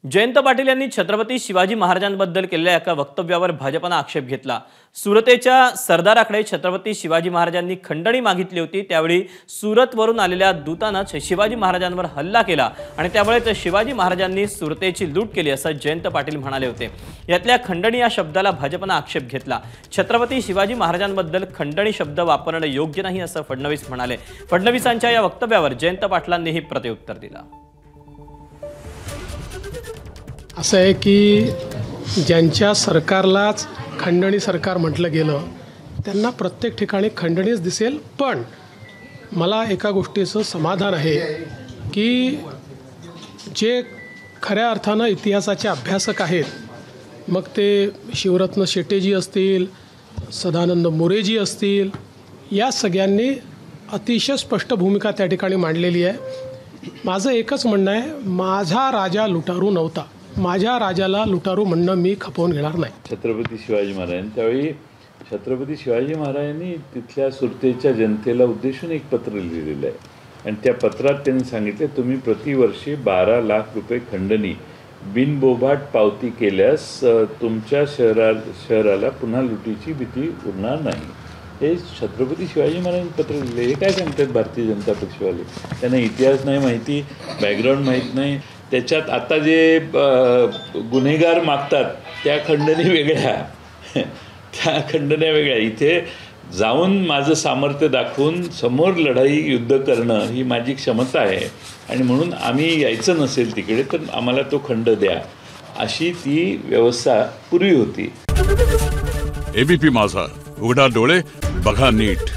जयंत पाटील यांनी छत्रपती शिवाजी महाराजांबद्दल केलेल्या एका वक्तव्यावर भाजपने आक्षेप घेतला। सुरतेच्या सरदाराकडे छत्रपती शिवाजी महाराजांनी खंडणी मागितली होती। त्यावेळी सुरतवरून आलेल्या दूताने शिवाजी महाराजांवर हल्ला केला आणि त्यामुळेच शिवाजी महाराजांनी सुरतेची लूट केली असं जयंत पाटील म्हणाले होते। यातल्या खंडणी या शब्दाला भाजपने आक्षेप घेतला। छत्रपती शिवाजी महाराजांबद्दल खंडणी शब्द वापरणे योग्य नाही असं फडणवीस म्हणाले। फडणवीसांच्या या वक्तव्यावर जयंत पाटलांनीही प्रत्युत्तर दिलं। असं आहे की ज्यांच्या सरकारलाच खंडणी सरकार म्हटलं गेलं त्यांना प्रत्येक ठिकाणी खंडणीच दिसेल। पण मला एका गोष्टीचं समाधान आहे की जे खऱ्या अर्थानं इतिहासाचे अभ्यासक आहेत, मग ते शिवरत्न शेटेजी असतील, सदानंद मोरेजी असतील, या सगळ्यांनी अतिशय स्पष्ट भूमिका त्या ठिकाणी मांडलेली आहे। माझं एकच म्हणणं आहे, माझा राजा लुटारू नव्हता, माझ्या राजाला लुटारू म्हणणं मी खपवून घेणार नाही। छत्रपती शिवाजी महाराज त्यावेळी छत्रपती शिवाजी महाराजांनी तिथल्या सुरतेच्या जनतेला उद्देशून एक पत्र लिहिलेलं आहे आणि त्या पत्रात त्यांनी सांगितले, तुम्ही प्रतिवर्षी 12 लाख रुपये खंडणी बिनबोभाट पावती केल्यास तुमच्या शहराला पुन्हा लुटीची भीती उरणार नाही। हे छत्रपती शिवाजी महाराजांनी पत्र लिहिले। हे काय सांगतात भारतीय जनता पक्षवाले? त्यांना इतिहास नाही माहिती, बॅकग्राऊंड माहीत नाही। त्याच्यात आता जे गुन्हेगार मागतात त्या खंडणी वेगळ्या, त्या खंडण्या वेगळ्या। इथे जाऊन माझं सामर्थ्य दाखवून समोर लढाई युद्ध करणं ही माझी क्षमता आहे आणि म्हणून आम्ही यायचं नसेल तिकडे तर आम्हाला तो खंड द्या, अशी ती व्यवस्था पूर्वी होती। एबीपी माझा, उघडा डोळे बघा नीट।